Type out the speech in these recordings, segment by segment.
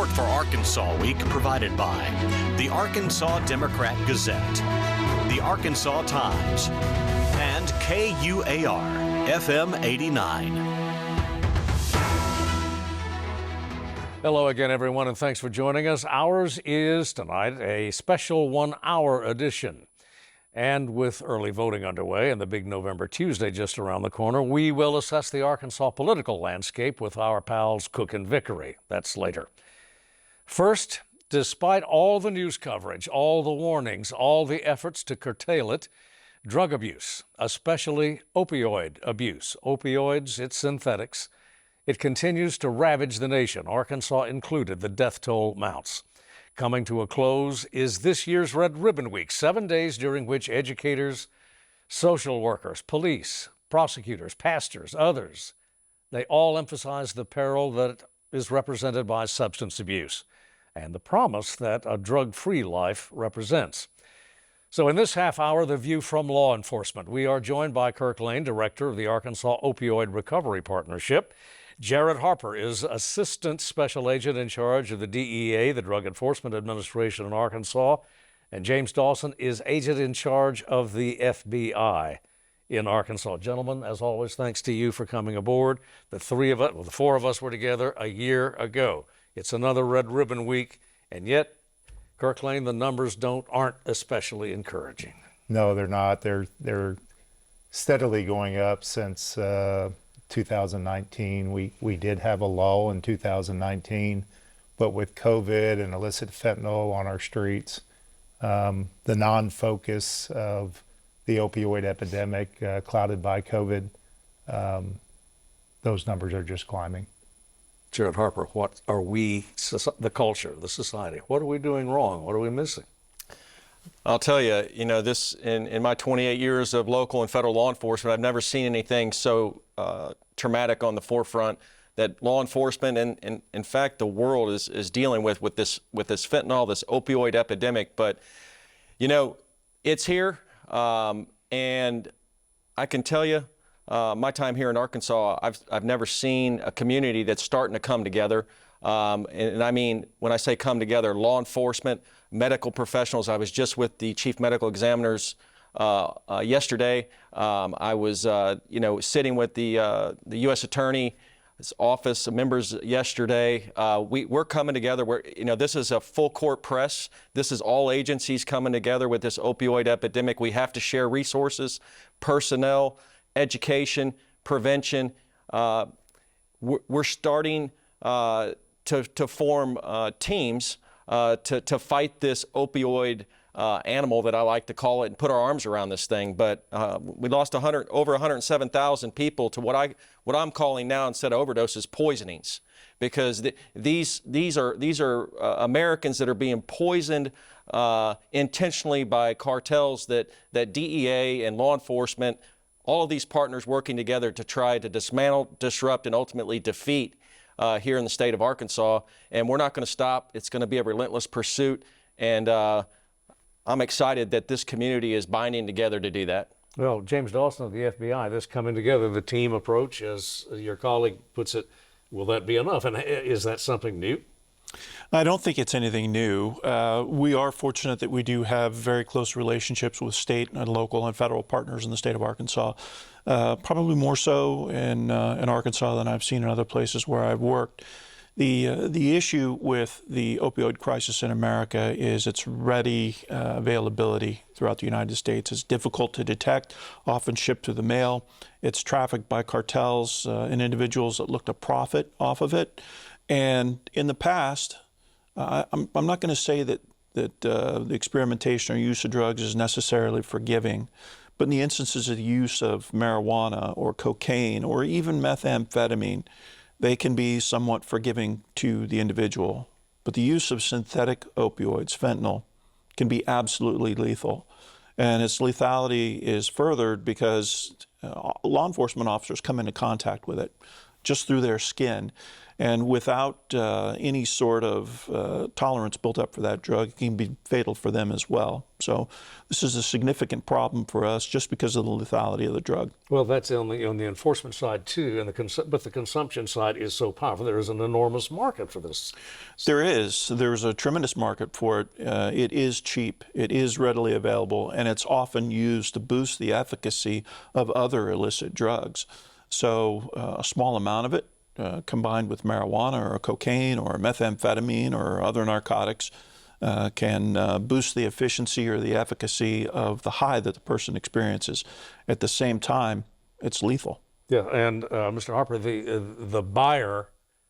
Support for Arkansas Week provided by the Arkansas Democrat Gazette, the Arkansas Times, and KUAR FM 89. Hello again, everyone, and thanks for joining us. Ours is tonight a special 1 hour edition. And with early voting underway and the big November Tuesday just around the corner, we will assess the Arkansas political landscape with our pals Cook and Vickery. That's later. First, despite all the news coverage, all the warnings, all the efforts to curtail it, drug abuse, especially opioid abuse, opioids, its synthetics, it continues to ravage the nation, Arkansas included. The death toll mounts. Coming to a close is this year's Red Ribbon Week, 7 days during which educators, social workers, police, prosecutors, pastors, others, they all emphasize the peril that is represented by substance abuse and the promise that a drug-free life represents. So in this half hour, the view from law enforcement. We are joined by Kirk, director of the Arkansas Opioid Recovery Partnership. Jarad Harper is Assistant Special Agent in charge of the DEA, the Drug Enforcement Administration in Arkansas, and James Dawson is agent in charge of the FBI in Arkansas. Gentlemen, as always, thanks to you for coming aboard. The four of us were together a year ago. It's another Red Ribbon Week, and yet, Kirk Lane, the numbers aren't especially encouraging. No, they're not. They're steadily going up since 2019. We did have a lull in 2019, but with COVID and illicit fentanyl on our streets, the non-focus of the opioid epidemic clouded by COVID, those numbers are just climbing. Jarad Harper, what are we, the culture, the society, what are we doing wrong? What are we missing? I'll tell you, this in my 28 years of local and federal law enforcement, I've never seen anything so traumatic on the forefront that law enforcement and in fact the world is dealing with this fentanyl, this opioid epidemic. But it's here, and I can tell you, my time here in Arkansas, I've never seen a community that's starting to come together. And I mean, when I say come together, law enforcement, medical professionals. I was just with the chief medical examiners yesterday. I was, sitting with the U.S. Attorney's office members yesterday. We're coming together. This is a full court press. This is all agencies coming together with this opioid epidemic. We have to share resources, personnel, education, prevention. We're starting to form teams to fight this opioid animal that I like to call it, and put our arms around this thing. But we lost over 107,000 people to what I'm calling now, instead of overdoses, poisonings, because these are Americans that are being poisoned intentionally by cartels that DEA and law enforcement, all of these partners working together to try to dismantle, disrupt, and ultimately defeat here in the state of Arkansas. And we're not going to stop. It's going to be a relentless pursuit. And I'm excited that this community is binding together to do that. Well, James Dawson of the FBI, this coming together, the team approach, as your colleague puts it, will that be enough? And is that something new? I don't think it's anything new. We are fortunate that we do have very close relationships with state and local and federal partners in the state of Arkansas. Probably more so in Arkansas than I've seen in other places where I've worked. The issue with the opioid crisis in America is its ready availability throughout the United States. It's difficult to detect, often shipped through the mail. It's trafficked by cartels and individuals that look to profit off of it. And in the past, I'm not going to say that the experimentation or use of drugs is necessarily forgiving, but in the instances of the use of marijuana or cocaine or even methamphetamine, they can be somewhat forgiving to the individual. But the use of synthetic opioids, fentanyl, can be absolutely lethal. And its lethality is furthered because law enforcement officers come into contact with it. just through their skin. And without any sort of tolerance built up for that drug, it can be fatal for them as well. So this is a significant problem for us just because of the lethality of the drug. Well, that's on the enforcement side too, and but the consumption side is so powerful. There is an enormous market for this. There is. There's a tremendous market for it. It is cheap. It is readily available, and it's often used to boost the efficacy of other illicit drugs. So a small amount of it, combined with marijuana or cocaine or methamphetamine or other narcotics, can boost the efficiency or the efficacy of the high that the person experiences. At the same time, it's lethal. Yeah, and Mr. Harper, the buyer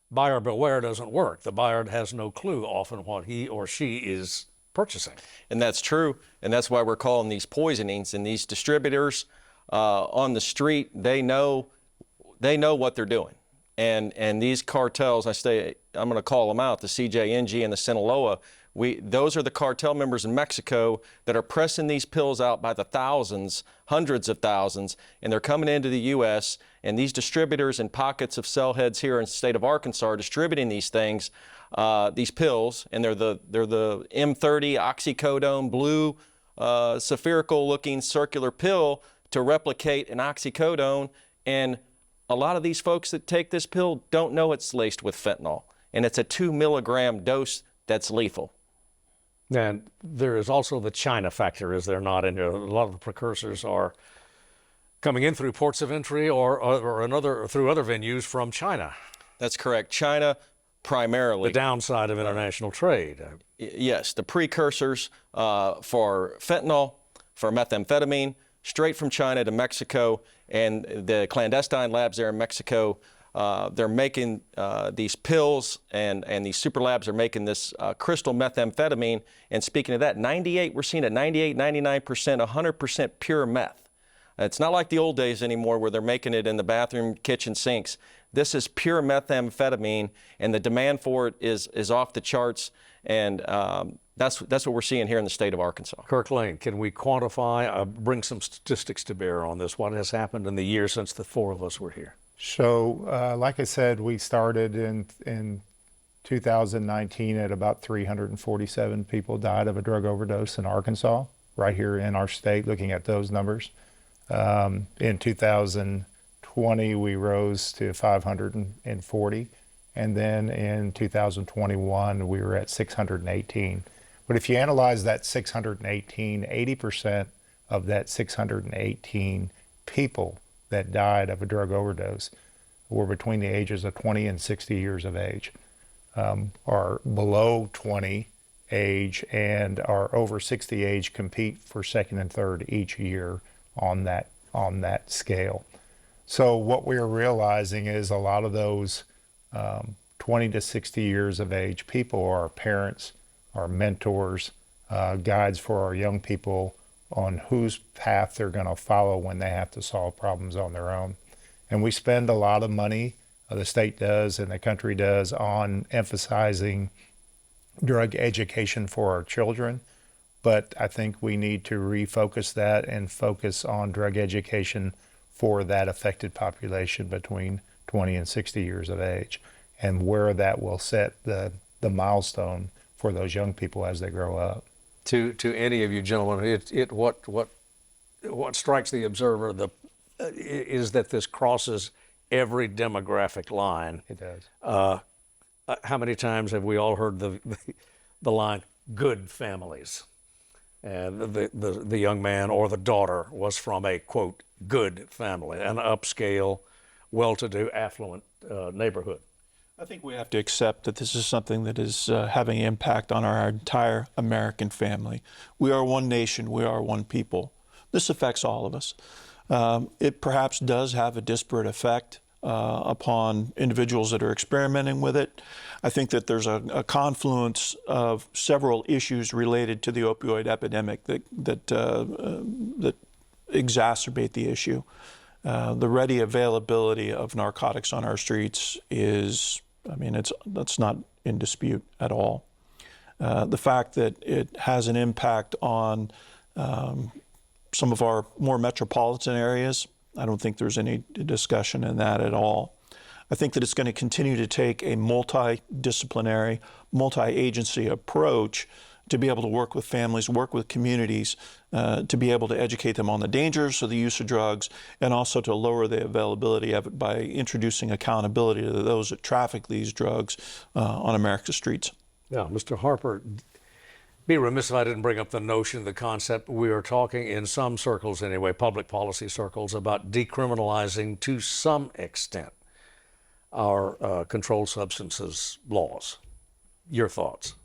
beware doesn't work. The buyer has no clue often what he or she is purchasing. And that's true, and that's why we're calling these poisonings. And these distributors on the street, they know what they're doing. And these cartels, I'm going to call them out, the CJNG and the Sinaloa, those are the cartel members in Mexico that are pressing these pills out by the thousands, hundreds of thousands, and they're coming into the U.S., and these distributors in pockets of cell heads here in the state of Arkansas are distributing these things, these pills, and they're the M30 oxycodone blue spherical looking circular pill to replicate an oxycodone. And a lot of these folks that take this pill don't know it's laced with fentanyl, and it's a 2 milligram dose that's lethal. And there is also the China factor, is there not? And a lot of the precursors are coming in through ports of entry or through other venues from China. That's correct. China primarily. The downside of international trade. Yes, the precursors for fentanyl, for methamphetamine, straight from China to Mexico, and the clandestine labs there in Mexico, they're making these pills, and these super labs are making this crystal methamphetamine. And speaking of that, we're seeing at 98, 99%, 100% pure meth. It's not like the old days anymore where they're making it in the bathroom, kitchen sinks. This is pure methamphetamine, and the demand for it is off the charts. And that's what we're seeing here in the state of Arkansas. Kirk Lane, can we quantify, bring some statistics to bear on this? What has happened in the year since the four of us were here? So, like I said, we started in 2019 at about 347 people died of a drug overdose in Arkansas, right here in our state, looking at those numbers. In 2020, we rose to 540. And then in 2021, we were at 618. But if you analyze that 618, 80% of that 618 people that died of a drug overdose were between the ages of 20 and 60 years of age, are below 20 age and are over 60 age compete for second and third each year on that scale. So what we're realizing is a lot of those 20 to 60 years of age people are parents, are mentors, guides for our young people on whose path they're going to follow when they have to solve problems on their own. And we spend a lot of money, the state does and the country does, on emphasizing drug education for our children. But I think we need to refocus that and focus on drug education for that affected population between 20 and 60 years of age, and where that will set the milestone for those young people as they grow up. To any of you gentlemen, what strikes the observer is that this crosses every demographic line. It does. How many times have we all heard the line "good families"? And the young man or the daughter was from a quote good family, an upscale, well-to-do, affluent neighborhood. I think we have to accept that this is something that is having an impact on our entire American family. We are one nation. We are one people. This affects all of us. It perhaps does have a disparate effect upon individuals that are experimenting with it. I think that there's a confluence of several issues related to the opioid epidemic that exacerbate the issue. The ready availability of narcotics on our streets that's not in dispute at all. The fact that it has an impact on some of our more metropolitan areas, I don't think there's any discussion in that at all. I think that it's going to continue to take a multidisciplinary, multi-agency approach to be able to work with families, work with communities, to be able to educate them on the dangers of the use of drugs, and also to lower the availability of it by introducing accountability to those that traffic these drugs on America's streets. Yeah, Mr. Harper, be remiss if I didn't bring up the notion, the concept. We are talking in some circles anyway, public policy circles, about decriminalizing to some extent our controlled substances laws. Your thoughts?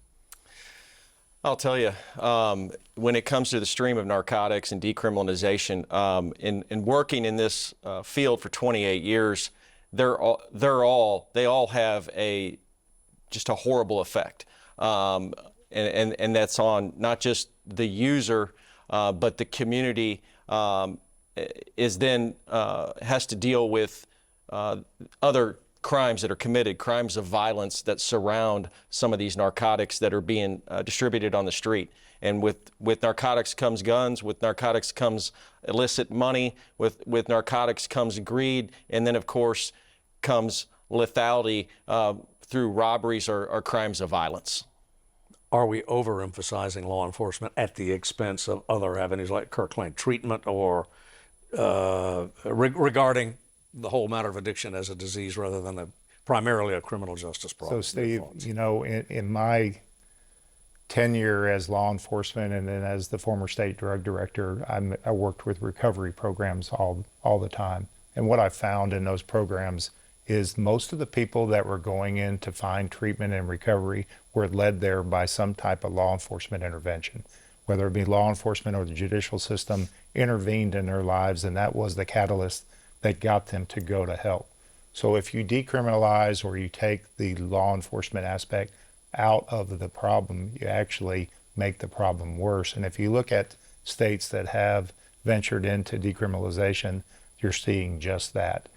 I'll tell you, when it comes to the stream of narcotics and decriminalization, in working in this field for 28 years, they all have just a horrible effect, and that's on not just the user, but the community has to deal with other crimes that are committed, crimes of violence that surround some of these narcotics that are being distributed on the street. And with narcotics comes guns, with narcotics comes illicit money, with narcotics comes greed, and then of course comes lethality through robberies or crimes of violence. Are we overemphasizing law enforcement at the expense of other avenues like Kirk treatment or regarding the whole matter of addiction as a disease rather than primarily a criminal justice problem? So Steve, you know, in my tenure as law enforcement and then as the former state drug director, I worked with recovery programs all the time. And what I found in those programs is most of the people that were going in to find treatment and recovery were led there by some type of law enforcement intervention, whether it be law enforcement or the judicial system intervened in their lives, and that was the catalyst that got them to go to help. So if you decriminalize or you take the law enforcement aspect out of the problem, you actually make the problem worse. And if you look at states that have ventured into decriminalization, you're seeing just that.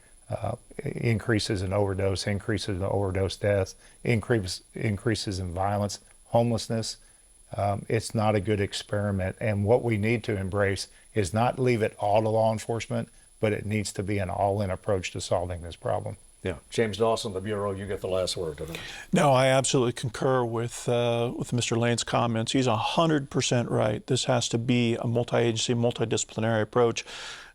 Increases in overdose, increases in overdose deaths, increases in violence, homelessness. It's not a good experiment. And what we need to embrace is not leave it all to law enforcement, but it needs to be an all-in approach to solving this problem. Yeah. James Dawson, the Bureau, you get the last word today. No, I absolutely concur with Mr. Lane's comments. He's 100% right. This has to be a multi-agency, multidisciplinary approach.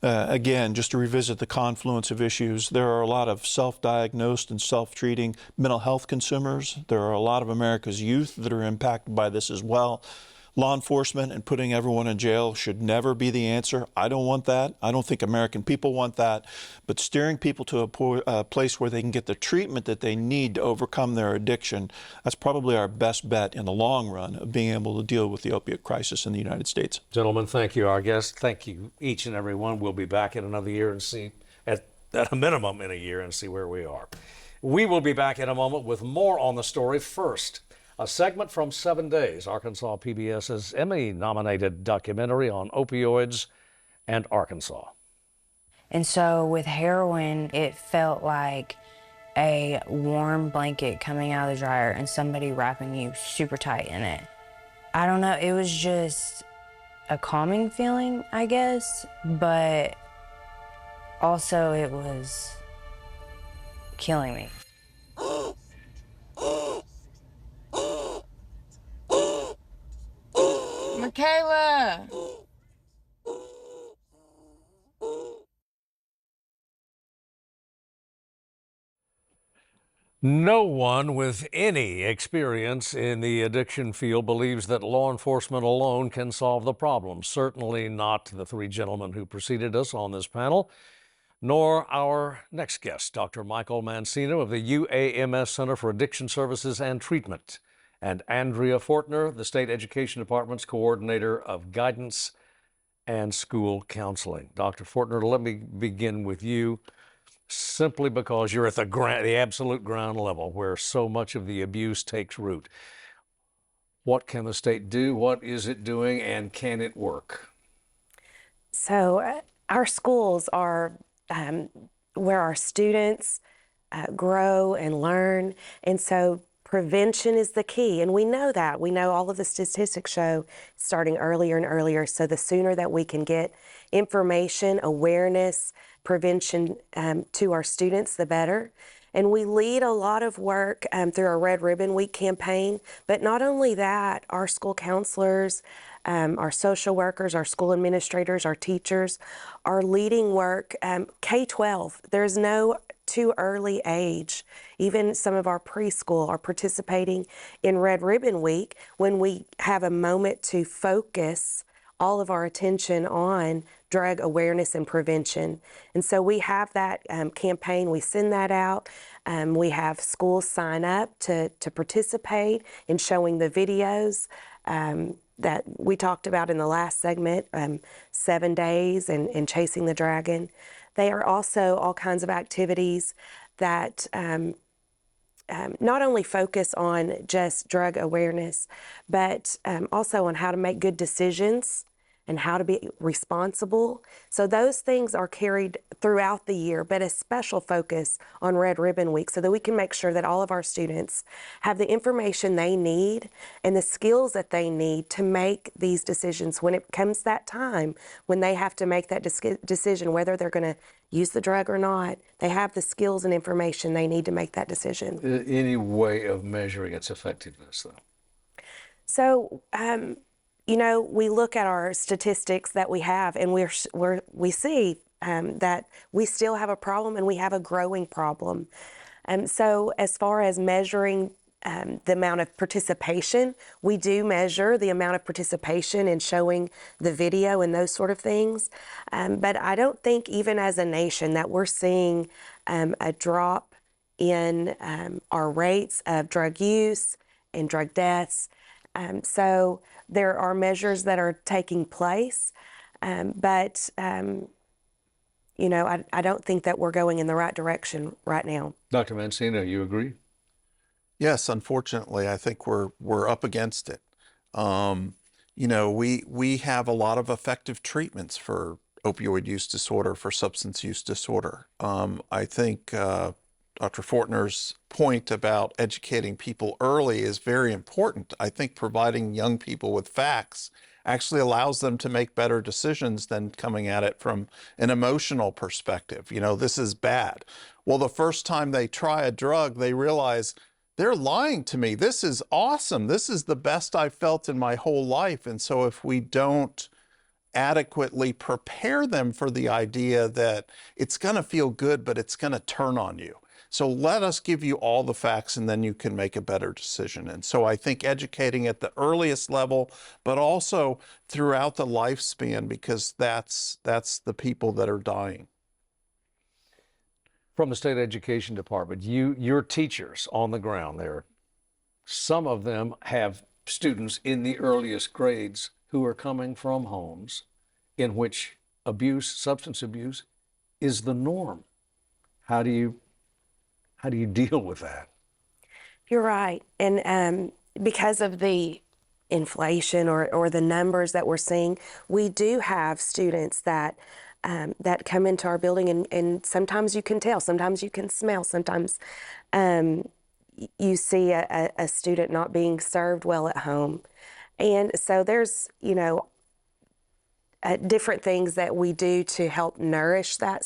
Again, just to revisit the confluence of issues, there are a lot of self-diagnosed and self-treating mental health consumers. There are a lot of America's youth that are impacted by this as well. Law enforcement and putting everyone in jail should never be the answer. I don't want that. I don't think American people want that. But steering people to a place where they can get the treatment that they need to overcome their addiction, that's probably our best bet in the long run of being able to deal with the opiate crisis in the United States. Gentlemen, thank you. Our guests, thank you, each and every one. We'll be back in another year and see, at a minimum in a year, and see where we are. We will be back in a moment with more on the story. First, a segment from 7 Days, Arkansas PBS's Emmy-nominated documentary on opioids and Arkansas. And so with heroin, it felt like a warm blanket coming out of the dryer and somebody wrapping you super tight in it. I don't know, it was just a calming feeling, I guess, but also it was killing me. Michaela! No one with any experience in the addiction field believes that law enforcement alone can solve the problem. Certainly not the three gentlemen who preceded us on this panel, nor our next guest, Dr. Michael Mancino of the UAMS Center for Addiction Services and Treatment, and Andrea Fortner, the State Education Department's Coordinator of Guidance and School Counseling. Dr. Fortner, let me begin with you, simply because you're at the absolute ground level where so much of the abuse takes root. What can the state do? What is it doing? And can it work? So our schools are where our students grow and learn. And so prevention is the key, and we know that. We know all of the statistics show starting earlier and earlier, so the sooner that we can get information, awareness, prevention to our students, the better. And we lead a lot of work through our Red Ribbon Week campaign. But not only that, our school counselors, our social workers, our school administrators, our teachers are leading work K-12. There's no too early age. Even some of our preschool are participating in Red Ribbon Week when we have a moment to focus all of our attention on drug awareness and prevention. And so we have that campaign, we send that out. We have schools sign up to participate in showing the videos that we talked about in the last segment, 7 days and Chasing the Dragon. They are also all kinds of activities that not only focus on just drug awareness, but also on how to make good decisions and how to be responsible. So those things are carried throughout the year, but a special focus on Red Ribbon Week so that we can make sure that all of our students have the information they need and the skills that they need to make these decisions when it comes that time, when they have to make that decision, whether they're going to use the drug or not. They have the skills and information they need to make that decision. Any way of measuring its effectiveness, though? So, you know, we look at our statistics that we have, and we see that we still have a problem, and we have a growing problem. So as far as measuring the amount of participation, we do measure the amount of participation in showing the video and those sort of things. But I don't think even as a nation that we're seeing a drop in our rates of drug use and drug deaths. So there are measures that are taking place, but you know, I don't think that we're going in the right direction right now. Dr. Mancino, you agree? Yes, unfortunately, I think we're up against it. You know, we have a lot of effective treatments for opioid use disorder, for substance use disorder. I think Dr. Fortner's point about educating people early is very important. I think providing young people with facts actually allows them to make better decisions than coming at it from an emotional perspective. You know, this is bad. Well, the first time they try a drug, they realize they're lying to me. This is awesome. This is the best I've felt in my whole life. And so if we don't adequately prepare them for the idea that it's going to feel good, but it's going to turn on you. So let us give you all the facts and then you can make a better decision. And so I think educating at the earliest level, but also throughout the lifespan, because that's the people that are dying. From the State Education Department, your teachers on the ground there, some of them have students in the earliest grades who are coming from homes in which abuse, substance abuse, is the norm. How do you deal with that? You're right. And because of the inflation or the numbers that we're seeing, we do have students that come into our building, and sometimes you can tell, sometimes you can smell, sometimes you see a student not being served well at home. And so there's, you know, different things that we do to help nourish that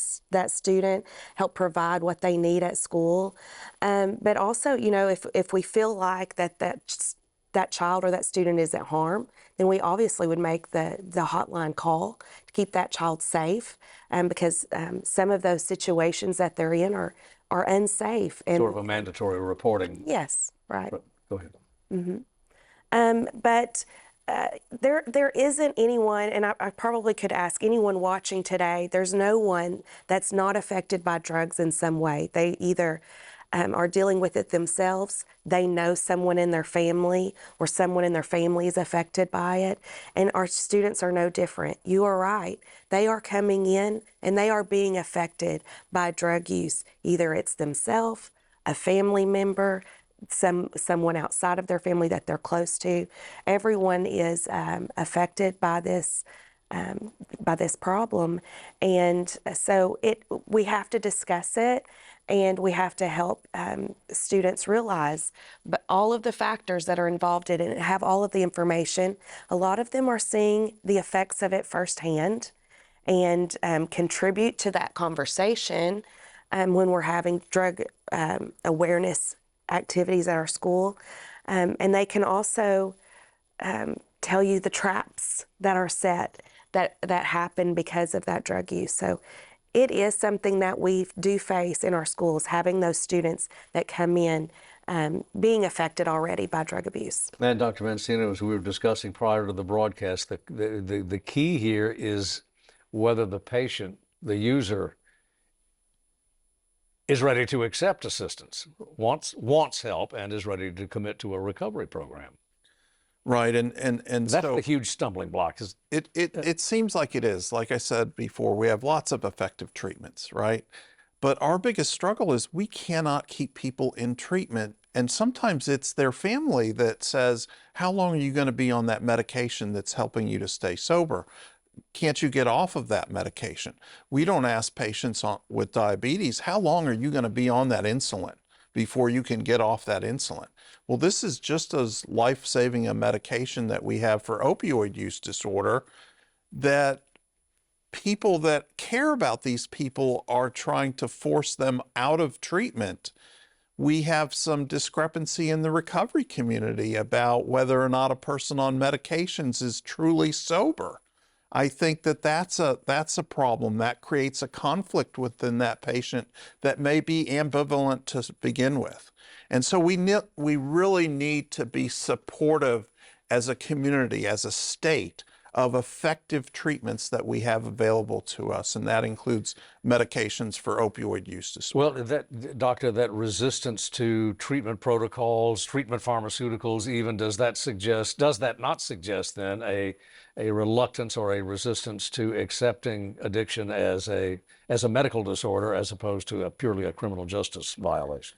student, help provide what they need at school. But also, you know, if we feel like that child or that student is at harm, then we obviously would make the hotline call to keep that child safe, because some of those situations that they're in are unsafe. And sort of a mandatory reporting. Yes, right. Go ahead. Mm-hmm. But there isn't anyone, and I probably could ask anyone watching today, there's no one that's not affected by drugs in some way. They either are dealing with it themselves, they know someone in their family, or someone in their family is affected by it, and our students are no different. You are right. They are coming in and they are being affected by drug use. Either it's themselves, a family member, someone outside of their family that they're close to. Everyone is affected by this problem, and so we have to discuss it, and we have to help students realize but all of the factors that are involved in it and have all of the information. A lot of them are seeing the effects of it firsthand and contribute to that conversation. when we're having drug awareness activities at our school. And they can also tell you the traps that are set that happen because of that drug use. So it is something that we do face in our schools, having those students that come in being affected already by drug abuse. And Dr. Mancino, as we were discussing prior to the broadcast, the key here is whether the patient, the user, is ready to accept assistance, wants help, and is ready to commit to a recovery program. Right, and That's so the huge stumbling block. it seems like it is. Like I said before, we have lots of effective treatments, right? But our biggest struggle is we cannot keep people in treatment. And sometimes it's their family that says, how long are you going to be on that medication that's helping you to stay sober? Can't you get off of that medication? We don't ask patients with diabetes, how long are you going to be on that insulin before you can get off that insulin? Well, this is just as life-saving a medication that we have for opioid use disorder, that people that care about these people are trying to force them out of treatment. We have some discrepancy in the recovery community about whether or not a person on medications is truly sober. I think that that's a problem. That creates a conflict within that patient that may be ambivalent to begin with. And so we really need to be supportive as a community, as a state, of effective treatments that we have available to us, and that includes medications for opioid use disorder. Well, doctor, that resistance to treatment protocols, treatment pharmaceuticals, even does that not suggest then a reluctance or a resistance to accepting addiction as a medical disorder as opposed to purely a criminal justice violation?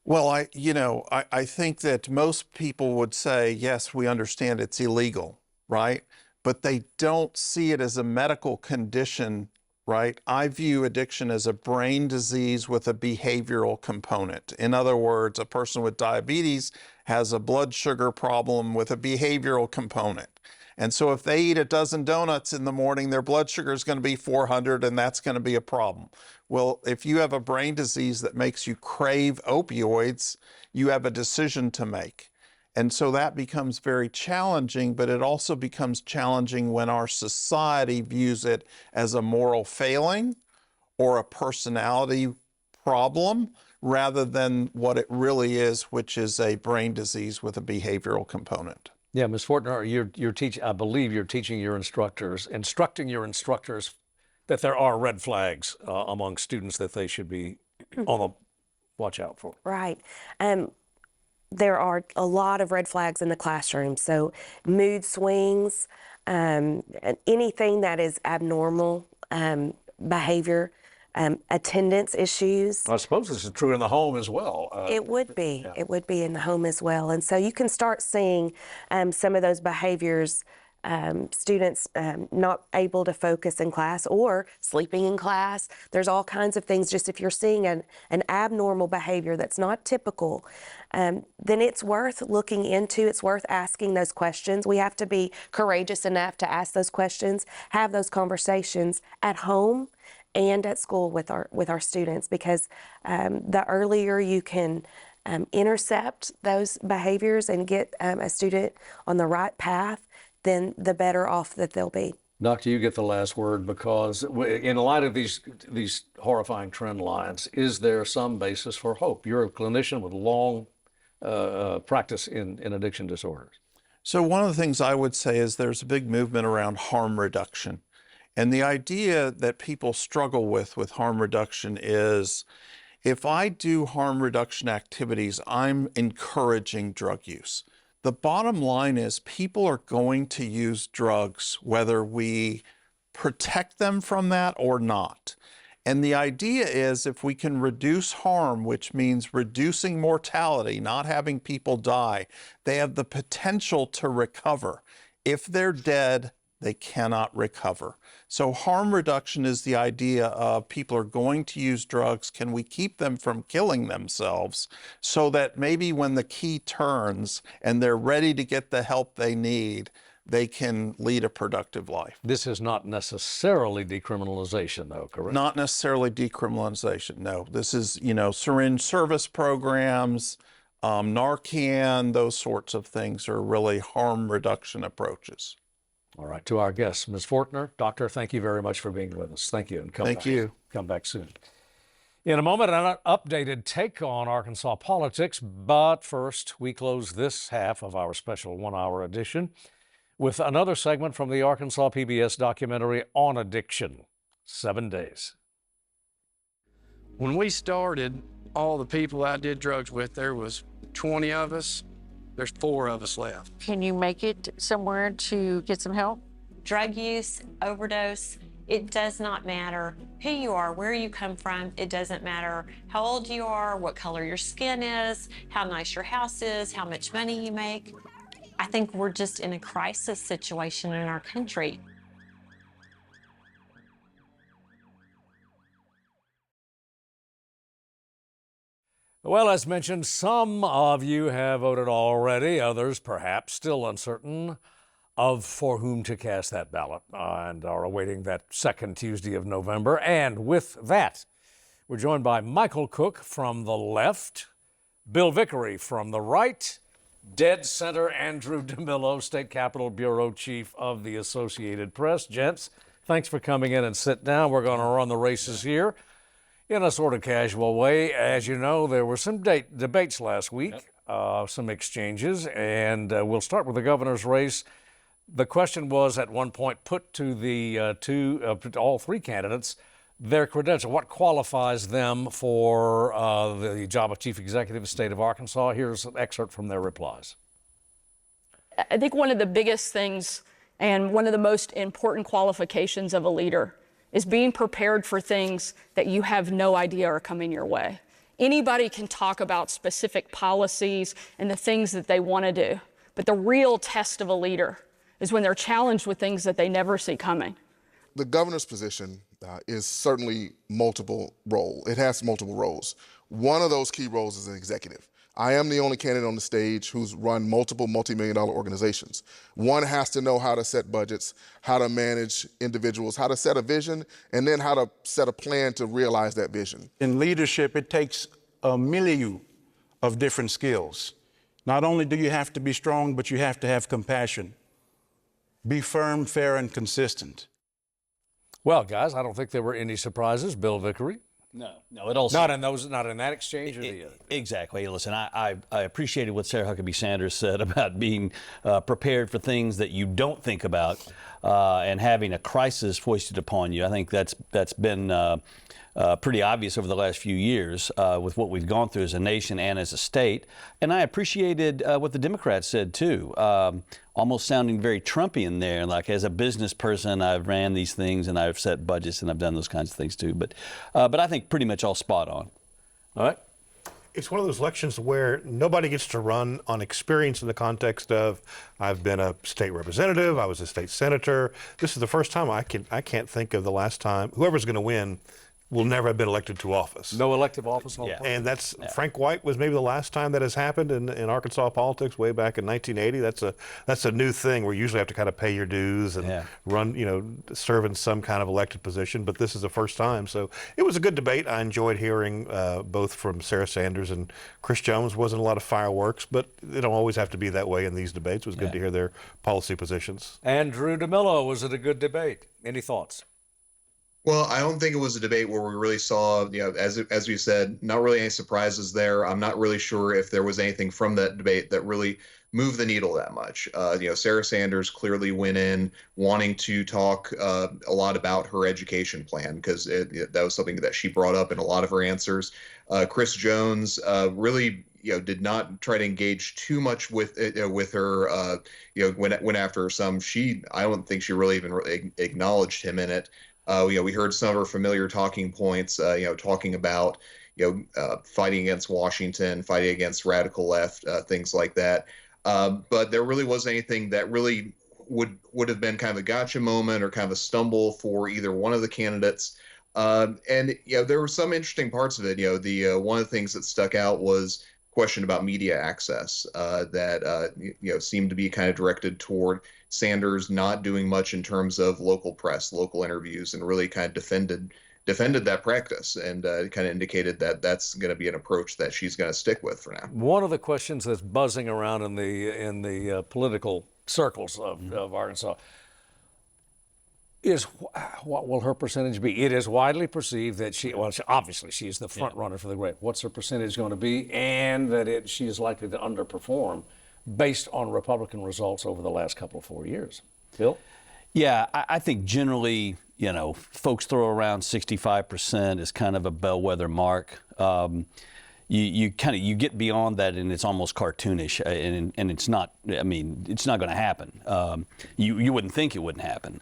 Well, I think that most people would say, yes, we understand it's illegal, right? But they don't see it as a medical condition, right? I view addiction as a brain disease with a behavioral component. In other words, a person with diabetes has a blood sugar problem with a behavioral component. And so if they eat a dozen donuts in the morning, their blood sugar is going to be 400, and that's going to be a problem. Well, if you have a brain disease that makes you crave opioids, you have a decision to make. And so that becomes very challenging, but it also becomes challenging when our society views it as a moral failing or a personality problem rather than what it really is, which is a brain disease with a behavioral component. Yeah, Ms. Fortnum, I believe you're instructing your instructors that there are red flags among students that they should be on the watch out for. Right. There are a lot of red flags in the classroom. So mood swings, anything that is abnormal behavior, attendance issues. I suppose this is true in the home as well. It would be. Yeah. It would be in the home as well. And so you can start seeing some of those behaviors, students not able to focus in class or sleeping in class. There's all kinds of things. Just if you're seeing an abnormal behavior that's not typical, then it's worth looking into. It's worth asking those questions. We have to be courageous enough to ask those questions, have those conversations at home and at school with our students, because the earlier you can intercept those behaviors and get a student on the right path, then the better off that they'll be. Doctor, you get the last word, because in light of these horrifying trend lines, is there some basis for hope? You're a clinician with long practice in addiction disorders. So one of the things I would say is there's a big movement around harm reduction. And the idea that people struggle with harm reduction is, if I do harm reduction activities, I'm encouraging drug use. The bottom line is people are going to use drugs whether we protect them from that or not. And the idea is, if we can reduce harm, which means reducing mortality, not having people die, they have the potential to recover. If they're dead, they cannot recover. So harm reduction is the idea of people are going to use drugs. Can we keep them from killing themselves so that maybe when the key turns and they're ready to get the help they need, they can lead a productive life. This is not necessarily decriminalization, though, correct? Not necessarily decriminalization, no. This is, you know, syringe service programs, Narcan, those sorts of things are really harm reduction approaches. All right, to our guests, Ms. Fortner, Doctor, thank you very much for being with us. Thank you, and Thank you. Come back soon. In a moment, an updated take on Arkansas politics, but first, we close this half of our special one-hour edition with another segment from the Arkansas PBS documentary On Addiction, 7 Days. When we started, all the people I did drugs with, there was 20 of us. There's 4 of us left. Can you make it somewhere to get some help? Drug use, overdose, it does not matter who you are, where you come from. It doesn't matter how old you are, what color your skin is, how nice your house is, how much money you make. I think we're just in a crisis situation in our country. Well, as mentioned, some of you have voted already, others perhaps still uncertain of for whom to cast that ballot and are awaiting that second Tuesday of November. And with that, we're joined by Michael Cook from the left, Bill Vickery from the right, dead center Andrew DeMillo, State Capitol Bureau Chief of the Associated Press. Gents, thanks for coming in and sit down. We're going to run the races here in a sort of casual way. As you know, there were some debates last week, some exchanges, and we'll start with the governor's race. The question was at one point put to the all 3 candidates, their credential, what qualifies them for the job of Chief Executive of the state of Arkansas. Here's an excerpt from their replies. I think one of the biggest things and one of the most important qualifications of a leader is being prepared for things that you have no idea are coming your way. Anybody can talk about specific policies and the things that they want to do, but the real test of a leader is when they're challenged with things that they never see coming. The governor's position is certainly multiple role. It has multiple roles. One of those key roles is an executive. I am the only candidate on the stage who's run multiple multi-million-dollar organizations. One has to know how to set budgets, how to manage individuals, how to set a vision, and then how to set a plan to realize that vision. In leadership, it takes a milieu of different skills. Not only do you have to be strong, but you have to have compassion. Be firm, fair, and consistent. Well, guys, I don't think there were any surprises. Bill Vickery? No, it also not in that exchange or the other. Exactly. Listen, I appreciated what Sarah Huckabee Sanders said about being prepared for things that you don't think about and having a crisis foisted upon you. I think that's been pretty obvious over the last few years with what we've gone through as a nation and as a state. And I appreciated what the Democrats said too, almost sounding very Trumpian there. Like, as a business person, I've ran these things and I've set budgets and I've done those kinds of things too. But I think pretty much all spot on. All right. It's one of those elections where nobody gets to run on experience in the context of, I've been a state representative, I was a state senator. This is the first time I can't think of the last time whoever's going to win will never have been elected to office. No elective office? And that's, Frank White was maybe the last time that has happened in Arkansas politics way back in 1980. That's a new thing where you usually have to kind of pay your dues and run, serve in some kind of elected position, but this is the first time. So it was a good debate. I enjoyed hearing both from Sarah Sanders and Chris Jones. Wasn't a lot of fireworks, but they don't always have to be that way in these debates. It was good to hear their policy positions. Andrew DeMillo, was it a good debate? Any thoughts? Well, I don't think it was a debate where we really saw, as we said, not really any surprises there. I'm not really sure if there was anything from that debate that really moved the needle that much. Sarah Sanders clearly went in wanting to talk a lot about her education plan because that was something that she brought up in a lot of her answers. Chris Jones really did not try to engage too much with her. Went after her some. I don't think she really even acknowledged him in it. We heard some of her familiar talking points, talking about, fighting against Washington, fighting against radical left, things like that. But there really wasn't anything that really would have been kind of a gotcha moment or kind of a stumble for either one of the candidates. And there were some interesting parts of it. One of the things that stuck out was, of question about media access that seemed to be kind of directed toward Sanders not doing much in terms of local press, local interviews, and really kind of defended that practice and kind of indicated that that's going to be an approach that she's going to stick with for now. One of the questions that's buzzing around in the political circles of Arkansas is what will her percentage be? It is widely perceived that obviously she is the front runner for the great. What's her percentage going to be? And that she is likely to underperform based on Republican results over the last couple of 4 years. Bill? Yeah, I think generally, folks throw around 65% as kind of a bellwether mark. You get beyond that and it's almost cartoonish, and it's not. I mean, it's not going to happen. You wouldn't think it wouldn't happen.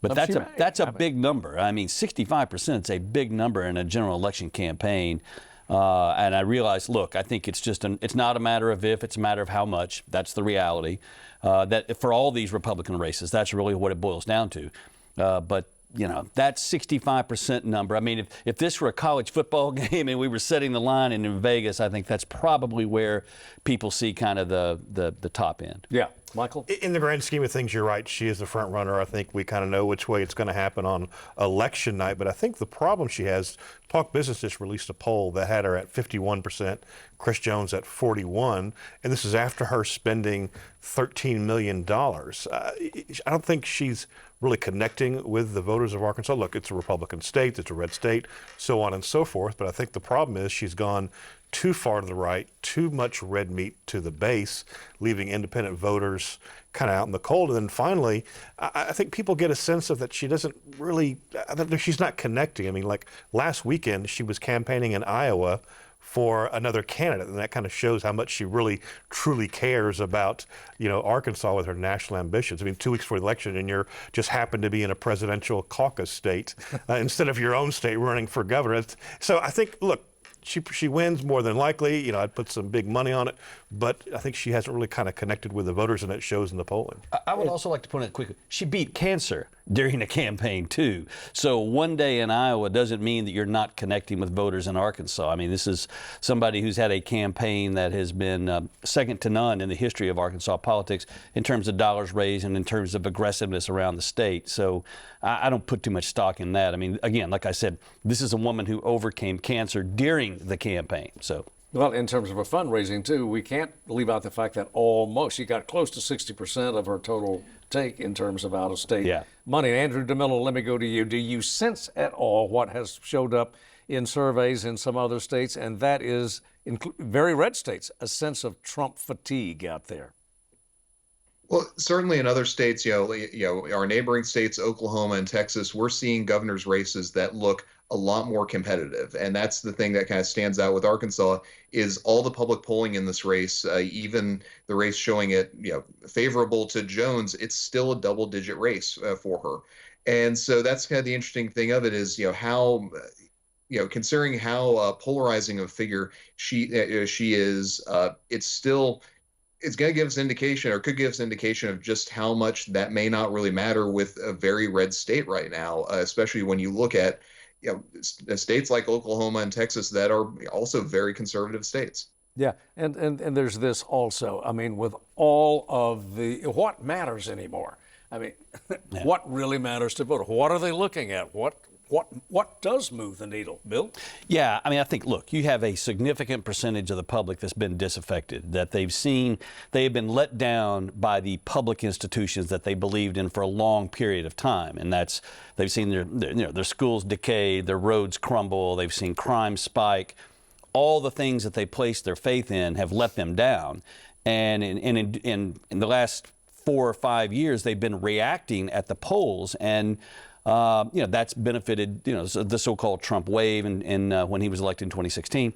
But that's a big number. I mean, 65% is a big number in a general election campaign. And I realize, look, I think it's not a matter of if, it's a matter of how much. That's the reality. That for all these Republican races, that's really what it boils down to. But that 65% number, I mean, if this were a college football game and we were setting the line in Vegas, I think that's probably where people see kind of the top end. Yeah. Michael? In the grand scheme of things, you're right. She is the front runner. I think we kind of know which way it's going to happen on election night. But I think the problem she has, Talk Business just released a poll that had her at 51%, Chris Jones at 41%, and this is after her spending $13 million. I don't think she's really connecting with the voters of Arkansas. Look, it's a Republican state, it's a red state, so on and so forth. But I think the problem is she's gone too far to the right, too much red meat to the base, leaving independent voters kind of out in the cold. And then finally, I think people get a sense of that she doesn't really, she's not connecting. I mean, like last weekend, she was campaigning in Iowa for another candidate, and that kind of shows how much she really truly cares about, Arkansas with her national ambitions. I mean, 2 weeks before the election, and you're just happen to be in a presidential caucus state instead of your own state running for governor. So I think, look, she wins more than likely. I'd put some big money on it, but I think she hasn't really kind of connected with the voters, and it shows in the polling. I would also like to point out quickly, she beat cancer during the campaign too. So one day in Iowa doesn't mean that you're not connecting with voters in Arkansas. I mean, this is somebody who's had a campaign that has been second to none in the history of Arkansas politics in terms of dollars raised and in terms of aggressiveness around the state. So I don't put too much stock in that. I mean, again, like I said, this is a woman who overcame cancer during the campaign. So. Well, in terms of her fundraising, too, we can't leave out the fact that she got close to 60% of her total take in terms of out-of-state money. Andrew DeMillo, let me go to you. Do you sense at all what has showed up in surveys in some other states, and that is, very red states, a sense of Trump fatigue out there? Well, certainly in other states, our neighboring states, Oklahoma and Texas, we're seeing governor's races that look a lot more competitive. And that's the thing that kind of stands out with Arkansas is all the public polling in this race, even the race showing it, favorable to Jones, it's still a double-digit race for her. And so that's kind of the interesting thing of it is, how, considering how polarizing of a figure she is, it's going to give us indication, or could give us indication of just how much that may not really matter with a very red state right now, especially when you look at states like Oklahoma and Texas that are also very conservative states. Yeah, and there's this also. I mean, with all of what matters anymore? I mean, what really matters to voters? What are they looking at? What does move the needle, Bill? Yeah, I mean, I think, look, you have a significant percentage of the public that's been disaffected, that they have been let down by the public institutions that they believed in for a long period of time. And they've seen their schools decay, their roads crumble, they've seen crime spike. All the things that they placed their faith in have let them down. And in the last 4 or 5 years, they've been reacting at the polls, and that's benefited, the so-called Trump wave and when he was elected in 2016.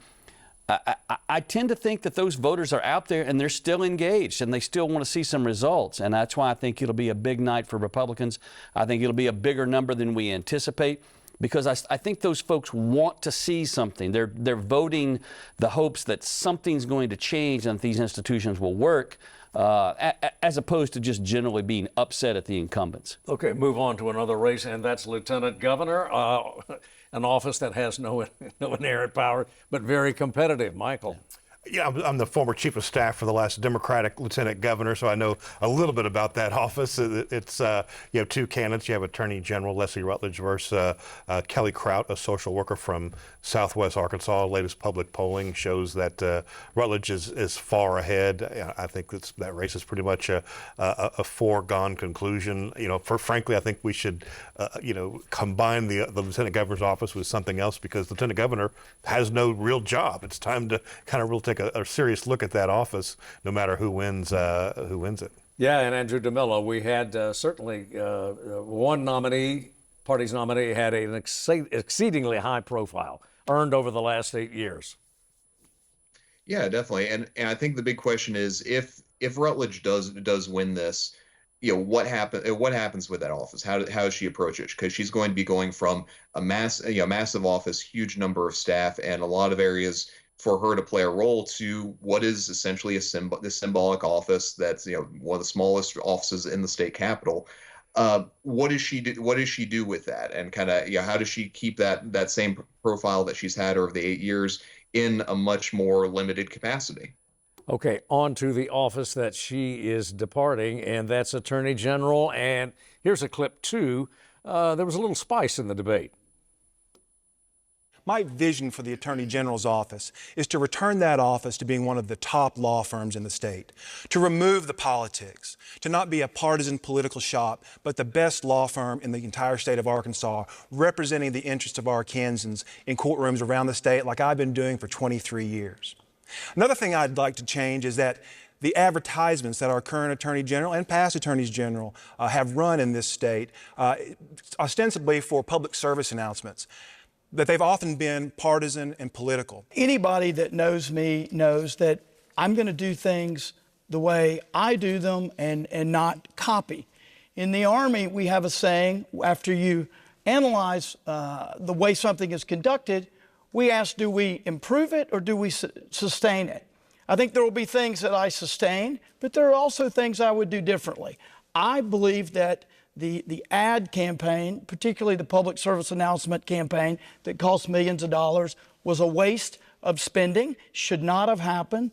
I tend to think that those voters are out there and they're still engaged and they still want to see some results. And that's why I think it'll be a big night for Republicans. I think it'll be a bigger number than we anticipate, because I think those folks want to see something. They're voting the hopes that something's going to change and that these institutions will work, as opposed to just generally being upset at the incumbents. Okay, move on to another race, and that's Lieutenant Governor, an office that has no inherent power, but very competitive. Michael. Yeah, I'm the former chief of staff for the last Democratic lieutenant governor, so I know a little bit about that office. It's you have two candidates. You have Attorney General Leslie Rutledge versus Kelly Kraut, a social worker from Southwest Arkansas. Latest public polling shows that Rutledge is far ahead. I think that race is pretty much a foregone conclusion. Frankly, I think we should combine the lieutenant governor's office with something else, because lieutenant governor has no real job. It's time to kind of really take a serious look at that office, no matter who wins it. Yeah, and Andrew DeMillo, we had certainly one party's nominee had an exceedingly high profile earned over the last 8 years. Yeah, definitely. And I think the big question is, if Rutledge does win this, what happens with that office? How does she approach it? Because she's going to be going from a massive office, huge number of staff, and a lot of areas for her to play a role, to what is essentially the symbolic office that's one of the smallest offices in the state capitol. What does she do? What does she do with that? And kind of how does she keep that same profile that she's had over the 8 years in a much more limited capacity? Okay, on to the office that she is departing, and that's Attorney General. And here's a clip too. There was a little spice in the debate. My vision for the Attorney General's office is to return that office to being one of the top law firms in the state, to remove the politics, to not be a partisan political shop, but the best law firm in the entire state of Arkansas, representing the interests of Arkansans in courtrooms around the state like I've been doing for 23 years. Another thing I'd like to change is that the advertisements that our current Attorney General and past Attorneys General have run in this state, ostensibly for public service announcements, that they've often been partisan and political. Anybody that knows me knows that I'm going to do things the way I do them and not copy. In the Army, we have a saying, after you analyze the way something is conducted, we ask, do we improve it or do we sustain it? I think there will be things that I sustain, but there are also things I would do differently. I believe that the ad campaign, particularly the public service announcement campaign that cost millions of dollars, was a waste of spending, should not have happened.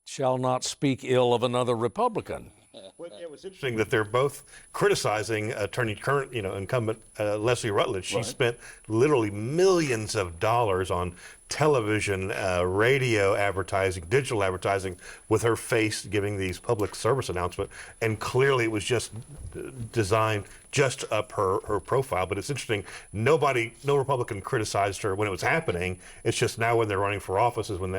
Shall not speak ill of another Republican. Well, it was interesting that they're both criticizing incumbent Leslie Rutledge. She spent literally millions of dollars on television, radio advertising, digital advertising, with her face giving these public service announcements, and clearly it was just designed just up her profile. But it's interesting, no Republican criticized her when it was happening. It's just now when they're running for office is when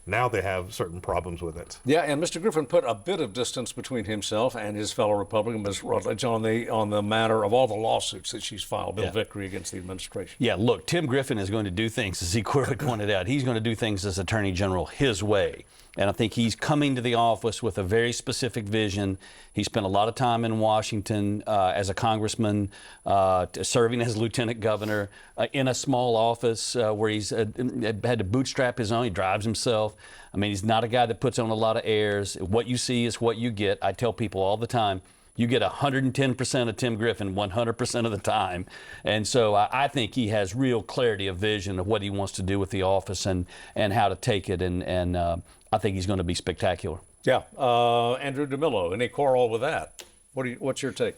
now they have certain problems with it. Yeah, and Mr. Griffin put a bit of distance between himself and his fellow Republican, Ms. Rutledge, on the matter of all the lawsuits that she's filed, Bill Vickery, against the administration. Yeah, look, Tim Griffin is going to do things, as he clearly pointed out. He's going to do things as Attorney General his way. And I think he's coming to the office with a very specific vision. He spent a lot of time in Washington as a congressman, serving as lieutenant governor in a small office where he's had to bootstrap his own. He drives himself. I mean, he's not a guy that puts on a lot of airs. What you see is what you get. I tell people all the time, you get 110% of Tim Griffin 100% of the time. And so I think he has real clarity of vision of what he wants to do with the office and how to take it. And I think he's going to be spectacular. Yeah. Andrew DeMillo, any quarrel with that? What's your take?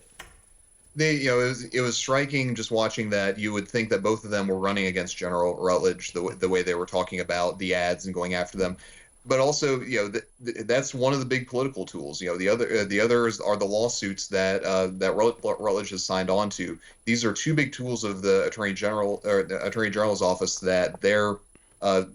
It was striking just watching that. You would think that both of them were running against General Rutledge, the way they were talking about the ads and going after them. But also, that's one of the big political tools. The others are the lawsuits that Rutledge has signed on to. These are two big tools of the Attorney General's office that they're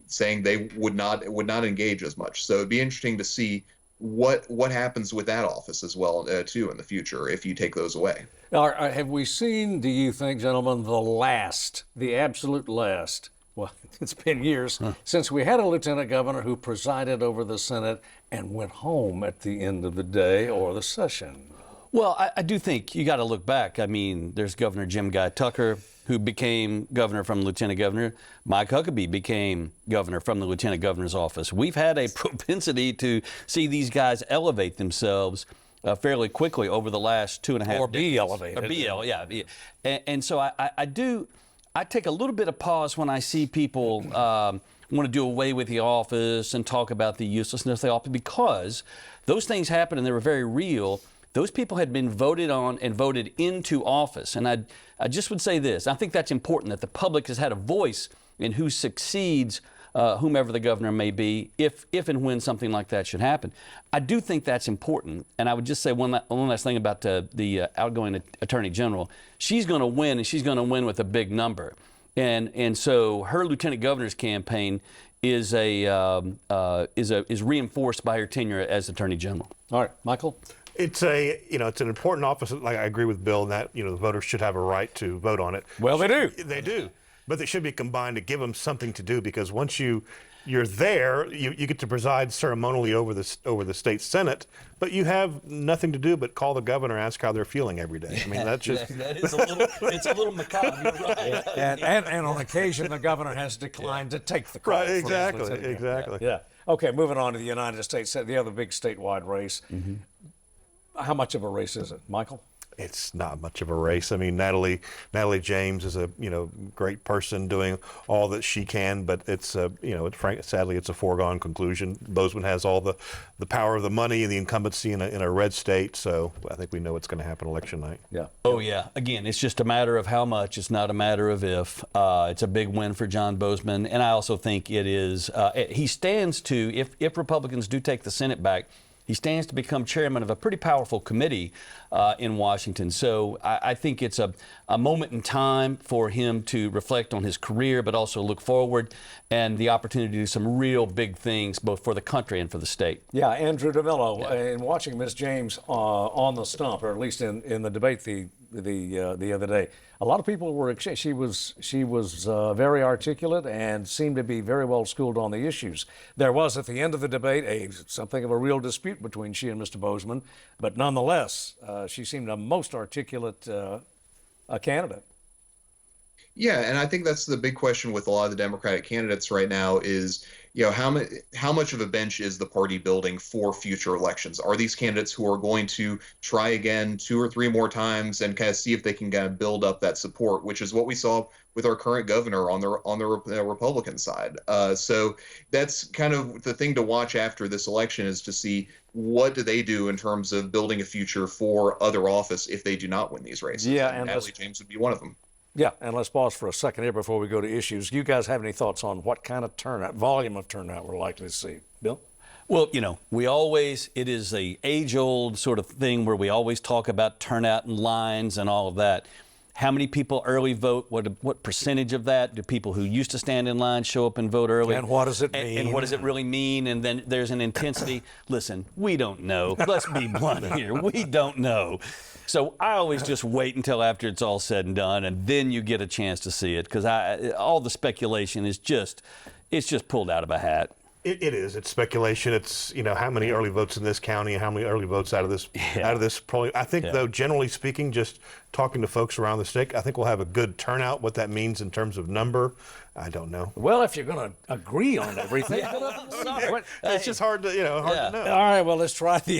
saying they would not engage as much. So it'd be interesting to see what happens with that office as well too in the future if you take those away. Now, have we seen, do you think, gentlemen, the absolute last? Well, it's been years since we had a lieutenant governor who presided over the Senate and went home at the end of the day or the session. Well, I do think you got to look back. I mean, there's Governor Jim Guy Tucker, who became governor from lieutenant governor. Mike Huckabee became governor from the lieutenant governor's office. We've had a propensity to see these guys elevate themselves fairly quickly over the last 2.5 decades. Or be elevated. Or be, yeah. And so I take a little bit of pause when I see people want to do away with the office and talk about the uselessness of the office, because those things happened and they were very real. Those people had been voted on and voted into office. And I just would say this. I think that's important, that the public has had a voice in who succeeds whomever the governor may be, if and when something like that should happen. I do think that's important. And I would just say one last thing about the outgoing Attorney General. She's going to win, and she's going to win with a big number. And so her lieutenant governor's campaign is reinforced by her tenure as Attorney General. All right, Michael. It's it's an important office. Like, I agree with Bill in that, the voters should have a right to vote on it. Well, they do. They do. But they should be combined to give them something to do, because once you're there, you get to preside ceremonially over the state senate, but you have nothing to do but call the governor, ask how they're feeling every day. I mean, that's just that is it's a little macabre. You're right. And on occasion, the governor has declined to take the call. Right, exactly. Yeah. Okay, moving on to the United States, the other big statewide race. Mm-hmm. How much of a race is it, Michael? It's not much of a race. I mean, Natalie James is a great person doing all that she can, but it's sadly it's a foregone conclusion. Bozeman has all the power of the money and the incumbency in a red state, so I think we know what's going to happen election night. Yeah. Oh yeah. Again, it's just a matter of how much. It's not a matter of if. It's a big win for John Bozeman, and I also think it is. He stands to, if Republicans do take the Senate back, he stands to become chairman of a pretty powerful committee in Washington. So I think it's a moment in time for him to reflect on his career, but also look forward, and the opportunity to do some real big things, both for the country and for the state. Yeah, Andrew DeMillo, in watching Ms. James on the stump, or at least in the debate the other day, a lot of people were. She was very articulate and seemed to be very well schooled on the issues. There was, at the end of the debate, something of a real dispute between she and Mr. Bozeman, but nonetheless, she seemed a most articulate candidate. Yeah, and I think that's the big question with a lot of the Democratic candidates right now is, how much of a bench is the party building for future elections? Are these candidates who are going to try again 2 or 3 more times and kind of see if they can kind of build up that support, which is what we saw with our current governor on the Republican side. So that's kind of the thing to watch after this election, is to see what do they do in terms of building a future for other office if they do not win these races. Yeah, and Natalie James would be one of them. Yeah, and let's pause for a second here before we go to issues. You guys have any thoughts on what kind of volume of turnout we're likely to see? Bill? Well, it is a age-old sort of thing where we always talk about turnout and lines and all of that. How many people early vote? What percentage of that do people who used to stand in line show up and vote early? And what does it mean? And what does it really mean? And then there's an intensity. Listen, we don't know. Let's be blunt here. We don't know. So I always just wait until after it's all said and done, and then you get a chance to see it, because all the speculation is just pulled out of a hat. It is. It's speculation. It's how many early votes in this county and how many early votes out of this polling. I think though, generally speaking, just talking to folks around the state, I think we'll have a good turnout. What that means in terms of number, I don't know. Well, if you're going to agree on everything, it's just hard to know. All right. Well, let's try the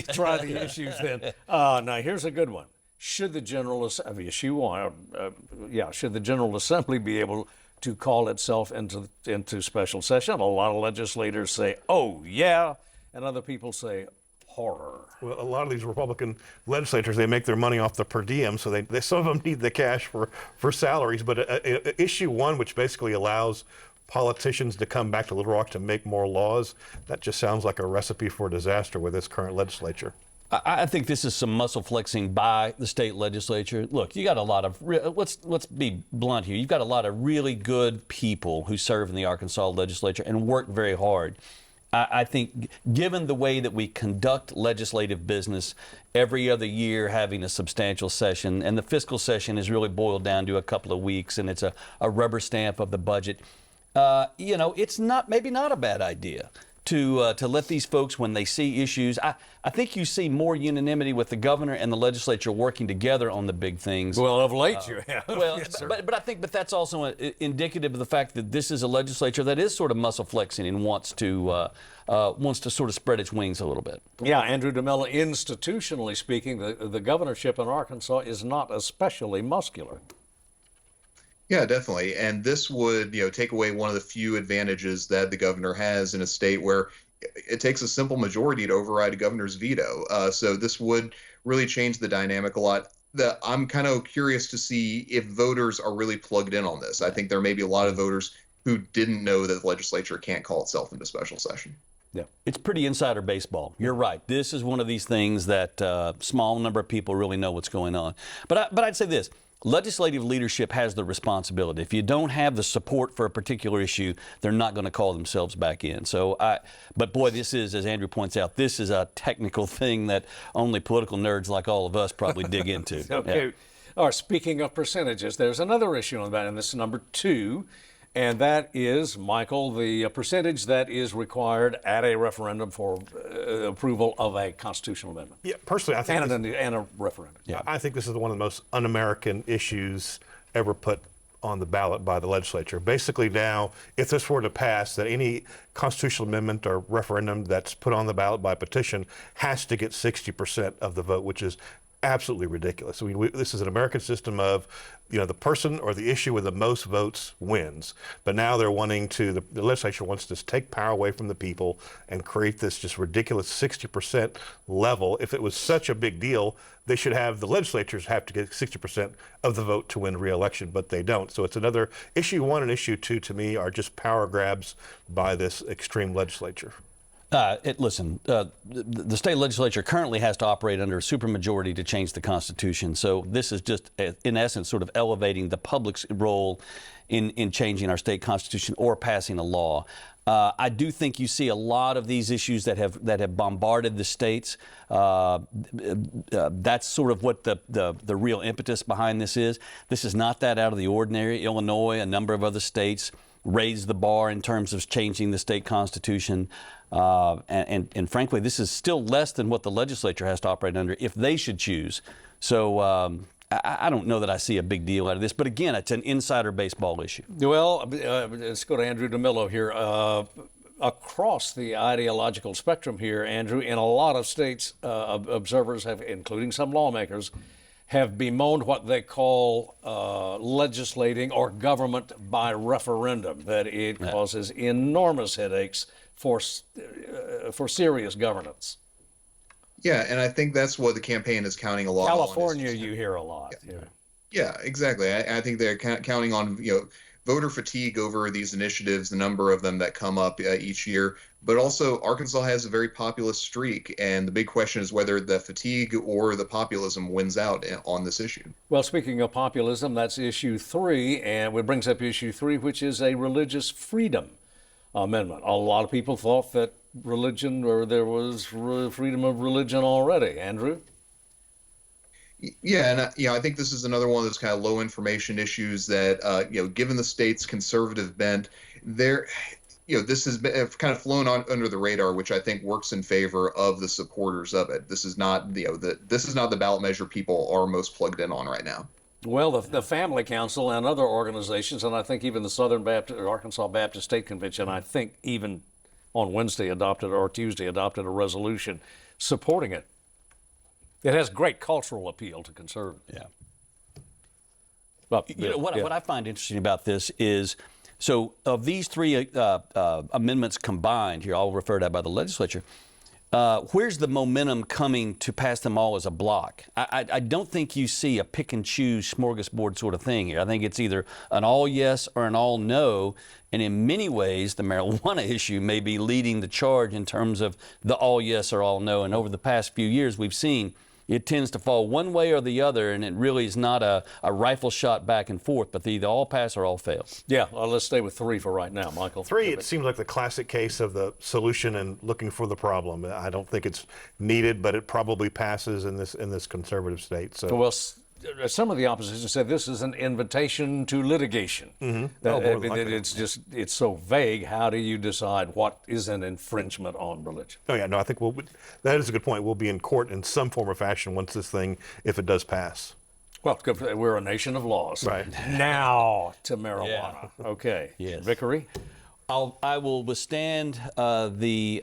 issues then. Now here's a good one. Should the General Assembly be able to call itself into special session? A lot of legislators say, "Oh yeah," and other people say, "Horror." Well, a lot of these Republican legislators, they make their money off the per diem, so they some of them need the cash for salaries. But issue 1, which basically allows politicians to come back to Little Rock to make more laws, that just sounds like a recipe for disaster with this current legislature. I think this is some muscle flexing by the state legislature. Look, you got a lot of, let's be blunt here. You've got a lot of really good people who serve in the Arkansas legislature and work very hard. I think given the way that we conduct legislative business, every other year having a substantial session, and the fiscal session is really boiled down to a couple of weeks, and it's a rubber stamp of the budget, it's maybe not a bad idea to let these folks, when they see issues, I think you see more unanimity with the governor and the legislature working together on the big things. Well, of late you have. Well, yes, but I think that's also indicative of the fact that this is a legislature that is sort of muscle flexing and wants to sort of spread its wings a little bit. Yeah, Andrew DeMillo, institutionally speaking, the governorship in Arkansas is not especially muscular. Yeah, definitely. And this would, take away one of the few advantages that the governor has in a state where it takes a simple majority to override a governor's veto. So this would really change the dynamic a lot. I'm kind of curious to see if voters are really plugged in on this. I think there may be a lot of voters who didn't know that the legislature can't call itself into special session. Yeah, it's pretty insider baseball. You're right. This is one of these things that small number of people really know what's going on. But I'd say this. Legislative leadership has the responsibility. If you don't have the support for a particular issue, they're not going to call themselves back in. But boy, this is, as Andrew points out, this is a technical thing that only political nerds like all of us probably dig into. Okay. Yeah. All right, speaking of percentages, there's another issue on that, and this is number 2. And that is, Michael, the percentage that is required at a referendum for approval of a constitutional amendment. Yeah, personally, I think and a referendum. Yeah. I think this is one of the most un-American issues ever put on the ballot by the legislature. Basically now, if this were to pass, that any constitutional amendment or referendum that's put on the ballot by petition has to get 60% of the vote, which is absolutely ridiculous. I mean, this is an American system of, the person or the issue with the most votes wins. But now they're wanting to, the legislature wants to take power away from the people and create this just ridiculous 60% level. If it was such a big deal, they should have, the legislatures have to get 60% of the vote to win re-election, but they don't. So it's another, issue 1 and issue 2 to me are just power grabs by this extreme legislature. The state legislature currently has to operate under a supermajority to change the Constitution. So this is just, in essence, sort of elevating the public's role in changing our state constitution or passing a law. I do think you see a lot of these issues that have bombarded the states. That's sort of what the real impetus behind this is. This is not that out of the ordinary. Illinois, a number of other states raised the bar in terms of changing the state constitution. And frankly, this is still less than what the legislature has to operate under if they should choose. So I don't know that I see a big deal out of this. But again, it's an insider baseball issue. Well, let's go to Andrew DeMillo here. Across the ideological spectrum here, Andrew, in a lot of states, observers have, including some lawmakers, have bemoaned what they call legislating or government by referendum, that it causes enormous headaches for serious governance. Yeah, and I think that's what the campaign is counting a lot on. California, you hear a lot. Yeah, exactly. I think they're counting on voter fatigue over these initiatives, the number of them that come up each year. But also, Arkansas has a very populist streak, and the big question is whether the fatigue or the populism wins out on this issue. Well, speaking of populism, that's issue 3, and it brings up issue 3, which is a religious freedom amendment. A lot of people thought that religion, or there was freedom of religion already. Andrew? Yeah, and I think this is another one of those kind of low information issues that, given the state's conservative bent, this has been kind of flown on under the radar, which I think works in favor of the supporters of it. This is not this is not the ballot measure people are most plugged in on right now. Well, the Family Council and other organizations, and I think even the Arkansas Baptist State Convention, I think even on Tuesday adopted a resolution supporting it. It has great cultural appeal to conservatives. Yeah. But, what I find interesting about this is, so of these 3 amendments combined here, I'll refer to that by the legislature, where's the momentum coming to pass them all as a block? I don't think you see a pick and choose smorgasbord sort of thing here. I think it's either an all yes or an all no. And in many ways, the marijuana issue may be leading the charge in terms of the all yes or all no. And over the past few years, we've seen it tends to fall one way or the other, and it really is not a rifle shot back and forth, but they either all pass or all fail. Yeah, well, let's stay with 3 for right now, Michael. 3, it seems like the classic case of the solution and looking for the problem. I don't think it's needed, but it probably passes in this conservative state. So. Well, some of the opposition said this is an invitation to litigation. Mm-hmm. It's so vague. How do you decide what is an infringement on religion? Oh yeah, no, I think that is a good point. We'll be in court in some form or fashion once this thing, if it does pass. Well, we're a nation of laws. Right. Now to marijuana. Yeah. Okay. Yes. Vickery? I will withstand the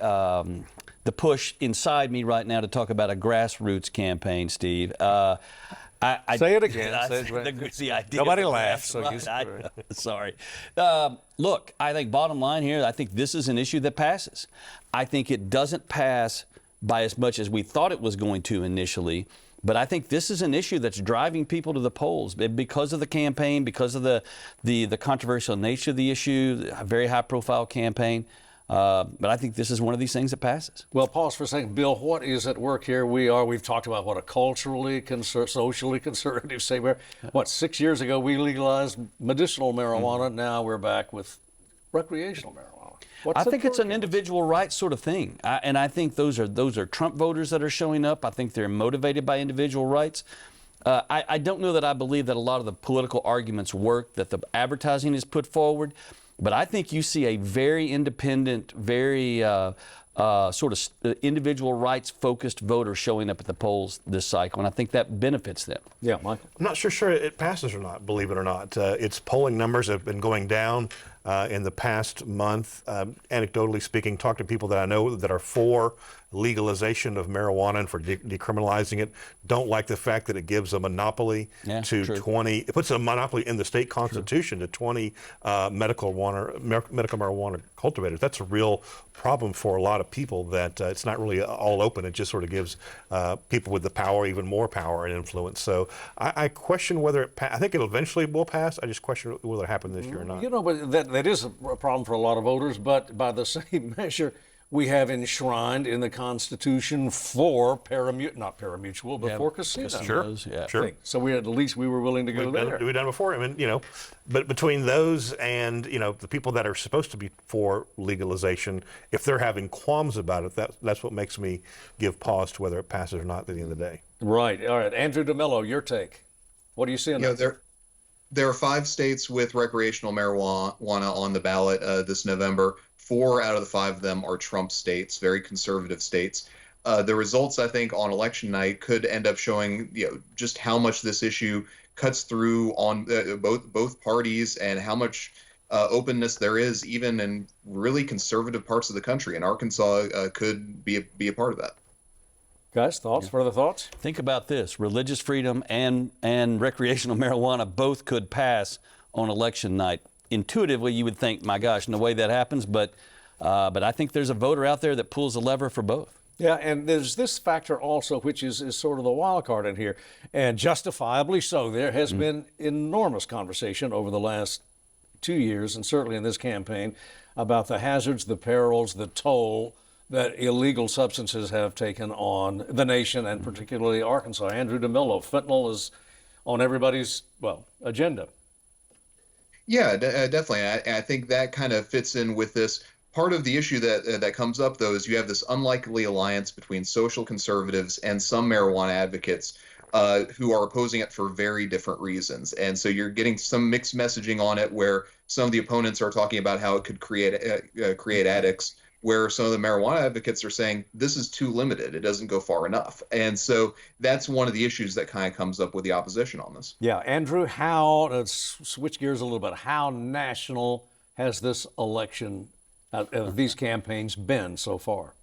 push inside me right now to talk about a grassroots campaign, Steve. Say it again. Nobody laughs. So sorry. Look, I think bottom line here, I think this is an issue that passes. I think it doesn't pass by as much as we thought it was going to initially. But I think this is an issue that's driving people to the polls because of the campaign, because of the controversial nature of the issue, a very high-profile campaign. But I think this is one of these things that passes. Well, pause for a second. Bill, what is at work here? We've talked about what a culturally, socially conservative state we are. What, 6 years ago we legalized medicinal marijuana. Now we're back with recreational marijuana. I think it's an individual rights sort of thing. And I think those are Trump voters that are showing up. I think they're motivated by individual rights. I don't know that I believe that a lot of the political arguments work, that the advertising is put forward. But I think you see a very independent, very sort of individual rights-focused voter showing up at the polls this cycle, and I think that benefits them. Yeah, Michael? I'm not sure it passes or not, believe it or not. Its polling numbers have been going down in the past month. Anecdotally speaking, talk to people that I know that are for legalization of marijuana and for decriminalizing it, don't like the fact that it gives a monopoly to 20, it puts a monopoly in the state constitution to 20 medical marijuana cultivators. That's a real problem for a lot of people, that it's not really all open. It just sort of gives people with the power even more power and influence. So I question whether I think it eventually will pass. I just question whether it happened this year or not. You know, but that is a problem for a lot of voters, but by the same measure, we have enshrined in the Constitution for not parimutuel, but for casinos. Sure. So at least we were willing to go there. We've done it before. I mean, but between those and, the people that are supposed to be for legalization, if they're having qualms about it, that's what makes me give pause to whether it passes or not at the end of the day. Right. All right. Andrew DeMillo, your take. What do you see in that? There are 5 states with recreational marijuana on the ballot this November. 4 out of the 5 of them are Trump states, very conservative states. The results, I think, on election night could end up showing, just how much this issue cuts through on both parties and how much openness there is, even in really conservative parts of the country. And Arkansas could be a part of that. Guys, thoughts? Further thoughts? Think about this: religious freedom and recreational marijuana both could pass on election night. Intuitively, you would think, my gosh, no way that happens, but I think there's a voter out there that pulls the lever for both. Yeah, and there's this factor also, which is sort of the wild card in here, and justifiably so. There has been enormous conversation over the last 2 years, and certainly in this campaign, about the hazards, the perils, the toll that illegal substances have taken on the nation, and particularly Arkansas. Andrew DeMillo, fentanyl is on everybody's, agenda. Yeah, definitely. I think that kind of fits in with this. Part of the issue that comes up, though, is you have this unlikely alliance between social conservatives and some marijuana advocates who are opposing it for very different reasons. And so you're getting some mixed messaging on it, where some of the opponents are talking about how it could create addicts, where some of the marijuana advocates are saying this is too limited. It doesn't go far enough. And so that's one of the issues that kind of comes up with the opposition on this. Yeah, Andrew, let's switch gears a little bit. How national has this election, these campaigns been so far?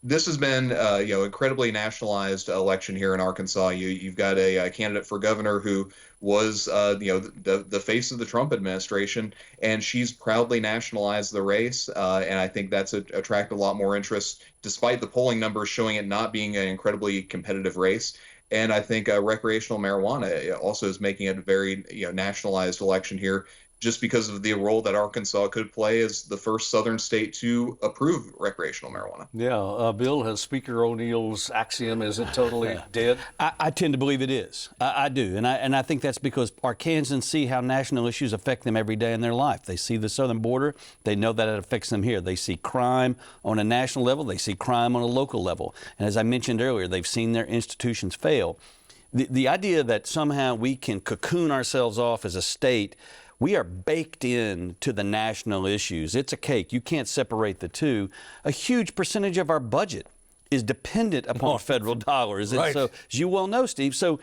This has been, incredibly nationalized election here in Arkansas. You've got a candidate for governor who was, the face of the Trump administration, and she's proudly nationalized the race. And I think that's attracted a lot more interest, despite the polling numbers showing it not being an incredibly competitive race. And I think recreational marijuana also is making it a very, nationalized election here, just because of the role that Arkansas could play as the first southern state to approve recreational marijuana. Yeah, Bill, has Speaker O'Neill's axiom, is it totally dead? I tend to believe it is. I do, and I think that's because Arkansans see how national issues affect them every day in their life. They see the southern border, they know that it affects them here. They see crime on a national level, they see crime on a local level. And as I mentioned earlier, they've seen their institutions fail. The idea that somehow we can cocoon ourselves off as a state, we are baked in to the national issues. It's a cake. You can't separate the two. A huge percentage of our budget is dependent upon federal dollars. Right. And so, as you well know, Steve, so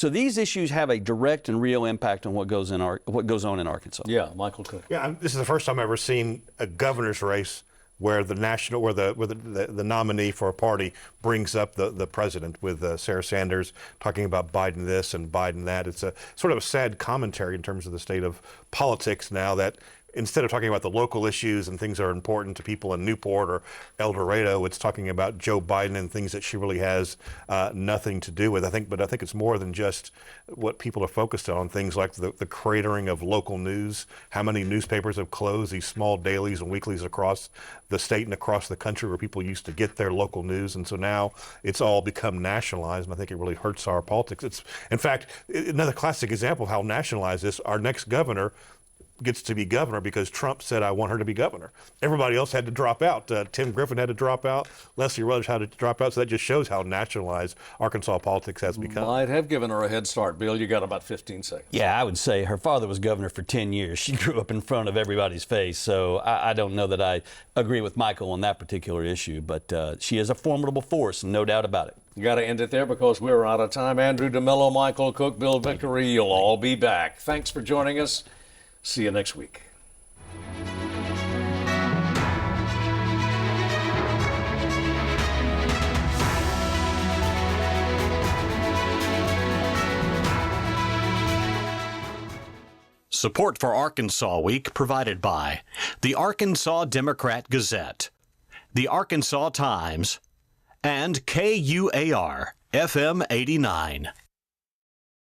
these issues have a direct and real impact on what goes on in Arkansas. Yeah, Michael Cook. Yeah, this is the first time I've ever seen a governor's race where the nominee for a party brings up the president, with Sarah Sanders talking about Biden this and Biden that. It's a sort of a sad commentary in terms of the state of politics now, that instead of talking about the local issues and things that are important to people in Newport or El Dorado, it's talking about Joe Biden and things that she really has nothing to do with. But I think it's more than just what people are focused on. Things like the cratering of local news, how many newspapers have closed, these small dailies and weeklies across the state and across the country where people used to get their local news. And so now it's all become nationalized, and I think it really hurts our politics. It's, in fact, another classic example of how nationalized this. Our next governor gets to be governor because Trump said, I want her to be governor. Everybody else had to drop out. Tim Griffin had to drop out. Leslie Rutledge had to drop out. So that just shows how nationalized Arkansas politics has become. Might have given her a head start. Bill, you got about 15 seconds. Yeah, I would say her father was governor for 10 years. She grew up in front of everybody's face. So I don't know that I agree with Michael on that particular issue, but she is a formidable force, no doubt about it. You got to end it there because we're out of time. Andrew, DeMillo, Michael, Cook, Bill, Vickery, you'll all be back. Thanks for joining us. See you next week. Support for Arkansas Week provided by the Arkansas Democrat Gazette, the Arkansas Times, and KUAR FM 89.